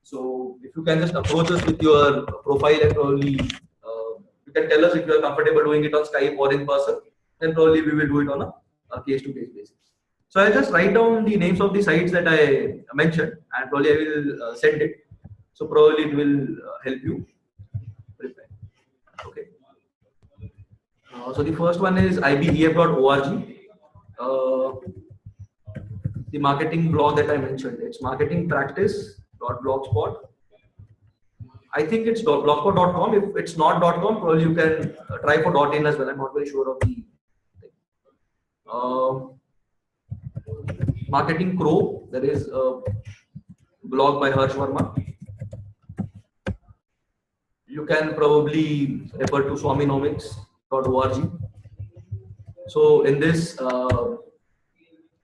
So if you can just approach us with your profile, and probably you can tell us if you are comfortable doing it on Skype or in person, then probably we will do it on a case-to-case basis. So I'll just write down the names of the sites that I mentioned, and probably I will send it. So probably it will help you prepare. Okay. So the first one is ibef.org. the marketing blog that I mentioned. It's marketingpractice.blogspot. I think it's blogspot.com. If it's not .com, probably you can try for .in as well. I'm not very sure of the thing. Marketing Crow. There is a blog by Harsh Verma. You can probably refer to swaminamics.org. So in this,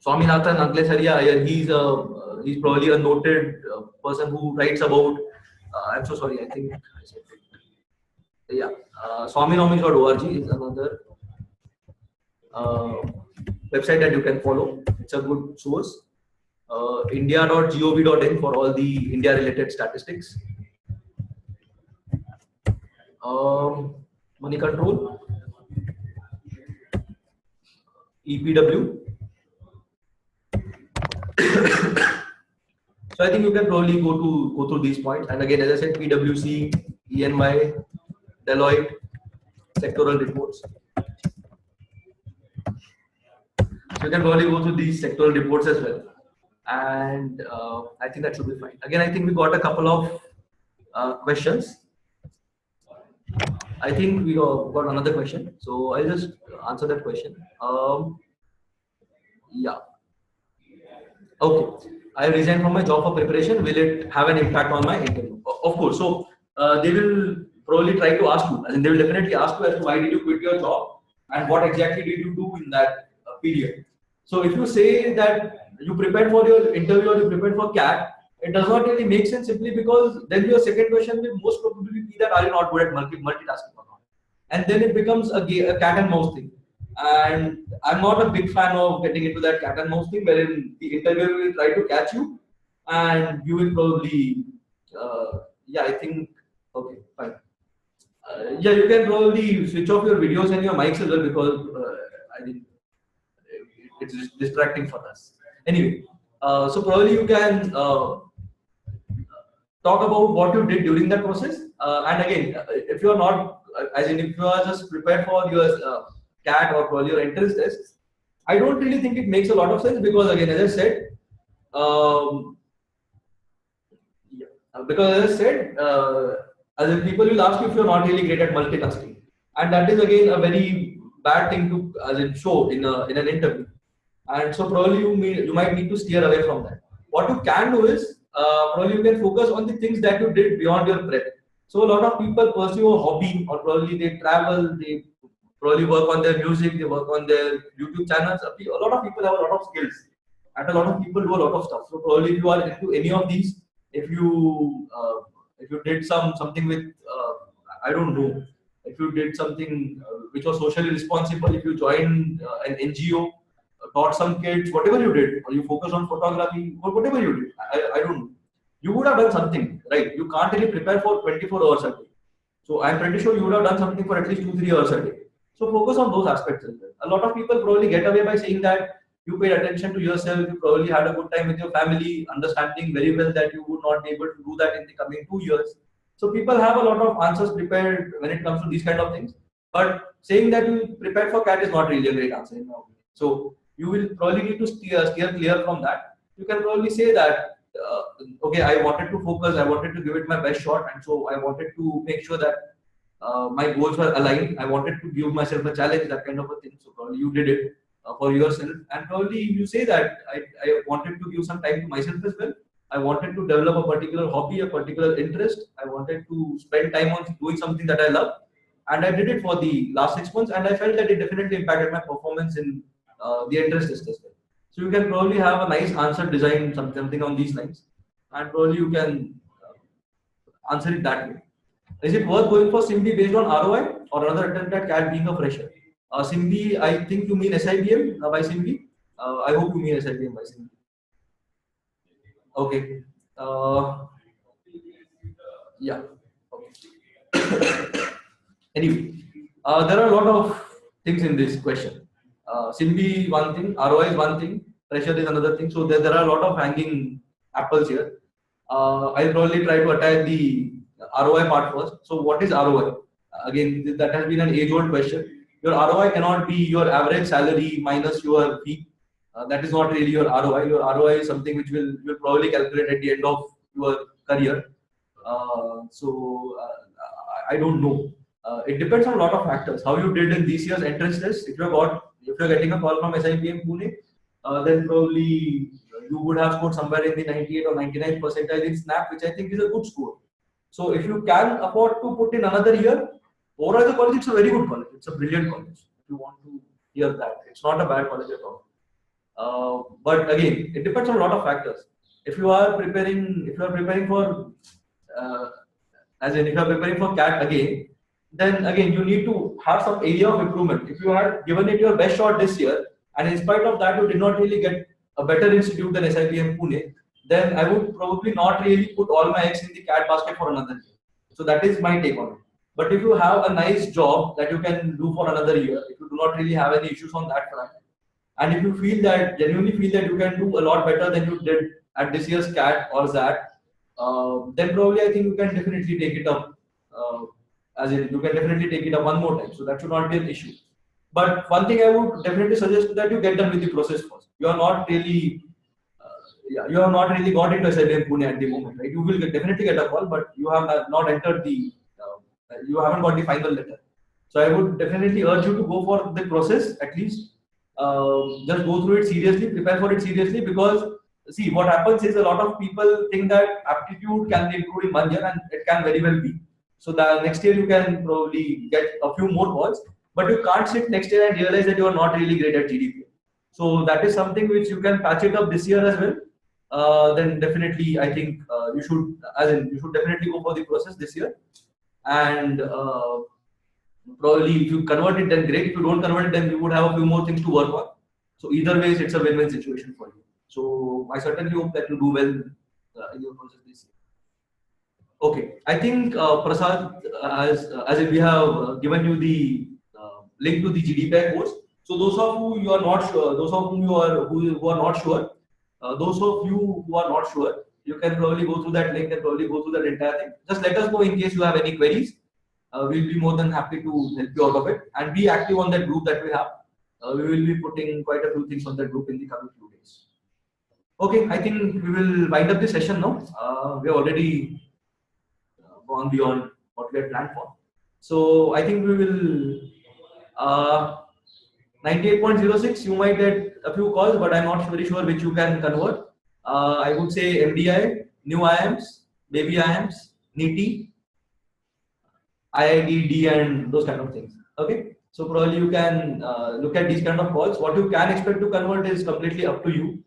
Swaminathan Anklesharia, he's probably a noted person who writes about. I'm so sorry. I think I said it. Yeah, swaminamics.org is another website that you can follow. It's a good source. India.gov.in for all the India-related statistics. Money control. EPW. So I think you can probably go through these points. And again, as I said, PwC, ENY, Deloitte, sectoral reports. So you can probably go through these sectoral reports as well. And I think that should be fine. Again, I think we got a couple of questions. I think we got another question. So I'll just answer that question. Yeah. Okay. I resigned from my job for preparation. Will it have an impact on my interview? Of course. So they will probably try to ask you, and they will definitely ask you as to why did you quit your job and what exactly did you do in that period. So if you say that you prepared for your interview or you prepared for CAT, it does not really make sense simply because then your second question will most probably be that are you not good at multitasking or not, and then it becomes a cat and mouse thing. And I'm not a big fan of getting into that cat and mouse thing wherein the interviewer will try to catch you and you will probably, yeah, I think, okay, fine. Yeah, you can probably switch off your videos and your mics as well because I think it's distracting for us. Anyway, so probably you can talk about what you did during that process. And again, if you are not, as in if you are just prepared for your CAT or for your entrance test, I don't really think it makes a lot of sense because again, as I said, as in people will ask you if you're not really great at multitasking, and that is again a very bad thing to as in show in an interview. And so probably you might need to steer away from that. What you can do is probably you can focus on the things that you did beyond your prep. So a lot of people pursue a hobby, or probably they travel, they probably work on their music, they work on their YouTube channels. A lot of people have a lot of skills, and a lot of people do a lot of stuff. So probably if you are into any of these, if you did something with I don't know, if you did something which was socially responsible, if you joined an NGO, taught some kids, whatever you did, or you focus on photography, or whatever you did, I don't know, you would have done something, right? You can't really prepare for 24 hours a day. So I'm pretty sure you would have done something for at least 2-3 hours a day. So focus on those aspects as well. A lot of people probably get away by saying that you paid attention to yourself, you probably had a good time with your family, understanding very well that you would not be able to do that in the coming 2 years. So people have a lot of answers prepared when it comes to these kind of things. But saying that you prepared for CAT is not really a great answer in my opinion. So you will probably need to steer clear from that. You can probably say that, okay, I wanted to focus, I wanted to give it my best shot, and so I wanted to make sure that my goals were aligned. I wanted to give myself a challenge, that kind of a thing. So probably you did it for yourself, and probably you say that I wanted to give some time to myself as well. I wanted to develop a particular hobby, a particular interest. I wanted to spend time on doing something that I love, and I did it for the last 6 months, and I felt that it definitely impacted my performance in the entrance test as well. So you can probably have a nice answer design, something on these lines, and probably you can answer it that way. Is it worth going for SIMB based on ROI or another attempt at CAT being a fresher? SIMB, I think you mean SIBM by SIMB. I hope you mean SIBM by SIMB. Okay. Yeah. Okay. Anyway, there are a lot of things in this question. SIMB one thing, ROI is one thing, pressure is another thing. So there are a lot of hanging apples here. I'll probably try to attack the ROI part first. So what is ROI? Again, that has been an age-old question. Your ROI cannot be your average salary minus your fee. that is not really your ROI. Your ROI is something which you will probably calculate at the end of your career. I don't know. It depends on a lot of factors. How you did in this year's entrance test. If you're getting a call from SIPM Pune, then probably you would have scored somewhere in the 98 or 99th percentile in SNAP, which I think is a good score. So if you can afford to put in another year, overall the college, it's a very good college. It's a brilliant college. If you want to hear that, it's not a bad college at all. But again, it depends on a lot of factors. If you are preparing for, if you are preparing for CAT again, then again you need to have some area of improvement. If you had given it your best shot this year, and in spite of that you did not really get a better institute than SIPM Pune, then I would probably not really put all my eggs in the CAT basket for another year. So that is my take on it. But if you have a nice job that you can do for another year, if you do not really have any issues on that front, and if you genuinely feel that you can do a lot better than you did at this year's CAT or ZAT, then probably I think you can definitely take it up. You can definitely take it up one more time. So that should not be an issue. But one thing I would definitely suggest that you get done with the process first. You are not really, you have not really got into SIPM Pune at the moment, right? You will definitely get a call, but you have not entered you haven't got the final letter. So I would definitely urge you to go for the process at least. Just go through it seriously, prepare for it seriously, because see what happens is a lot of people think that aptitude can be improved in 1 year, and it can very well be. So the next year you can probably get a few more calls, but you can't sit next year and realize that you are not really great at GDPI. So that is something which you can patch it up this year as well. Then definitely I think you should definitely go for the process this year, and probably if you convert it, then great. If you don't convert it, then you would have a few more things to work on. So either ways, it's a win-win situation for you. So I certainly hope that you do well in your process this year. Okay, I think Prasad, as we have given you the link to the GDPI course. So those of you are not sure, those of who are not sure, those of you who are not sure, you can probably go through that link and probably go through that entire thing. Just let us know in case you have any queries. We'll be more than happy to help you out of it, and be active on that group that we have. We will be putting quite a few things on that group in the coming few days. Okay, I think we will wind up the session now. We have already gone beyond what we had planned for. So I think we will 98.06. You might get a few calls, but I'm not very sure which you can convert. I would say MDI, new IIMs, baby IIMs, NITI, IIT, and those kind of things. Okay, so probably you can look at these kind of calls. What you can expect to convert is completely up to you.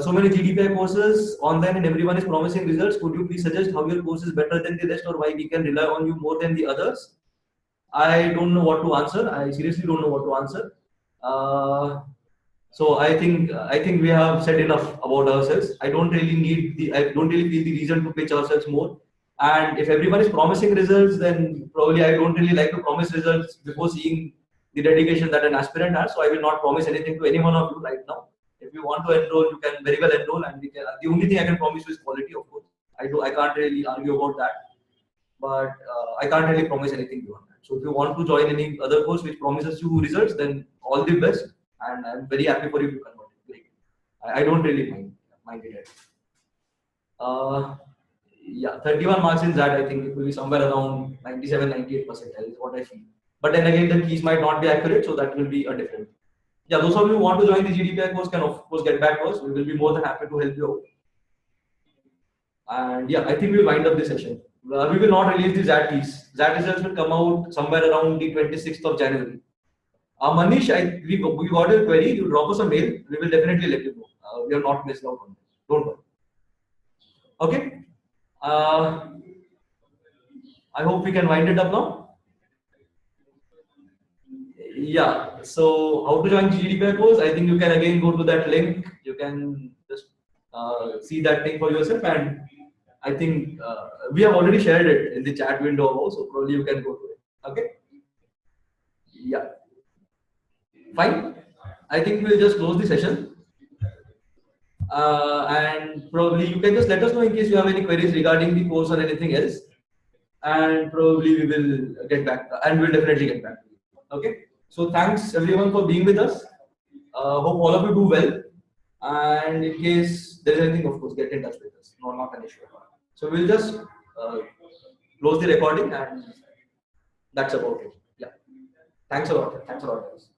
So many GDPI courses online and everyone is promising results. Could you please suggest how your course is better than the rest, or why we can rely on you more than the others? I don't know what to answer. I seriously don't know what to answer. So I think we have said enough about ourselves. I don't really feel the reason to pitch ourselves more. And if everyone is promising results, then probably I don't really like to promise results before seeing the dedication that an aspirant has. So I will not promise anything to any one of you right now. If you want to enroll, you can very well enroll, and the only thing I can promise you is quality, of course. I can't really argue about that, but I can't really promise anything beyond that. So if you want to join any other course which promises you results, then all the best, and I'm very happy for you to convert it. Great. I don't really mind it. Yeah, 31 marks in that, I think it will be somewhere around 97-98% is what I feel. But then again, the keys might not be accurate, so that will be a different. Yeah, those of you who want to join the GDPI course can of course get back to us. We will be more than happy to help you out. And yeah, I think we'll wind up this session. We will not release the ZAT keys. ZAT results will come out somewhere around the 26th of January. Manish, we got your query. You drop us a mail. We will definitely let you know. We are not missed out on it. Don't worry. Okay. I hope we can wind it up now. Yeah. So how to join the GDPI course? I think you can again go to that link. You can just see that thing for yourself, and I think we have already shared it in the chat window also. Probably you can go to it. Okay. Yeah. Fine. I think we'll just close the session. And probably you can just let us know in case you have any queries regarding the course or anything else. And probably we will get back, and we'll definitely get back to you. Okay. So thanks everyone for being with us. Hope all of you do well. And in case there is anything, of course, get in touch with us. No, not an issue. So we'll just close the recording, and that's about it. Yeah. Thanks a lot. Thanks a lot, guys.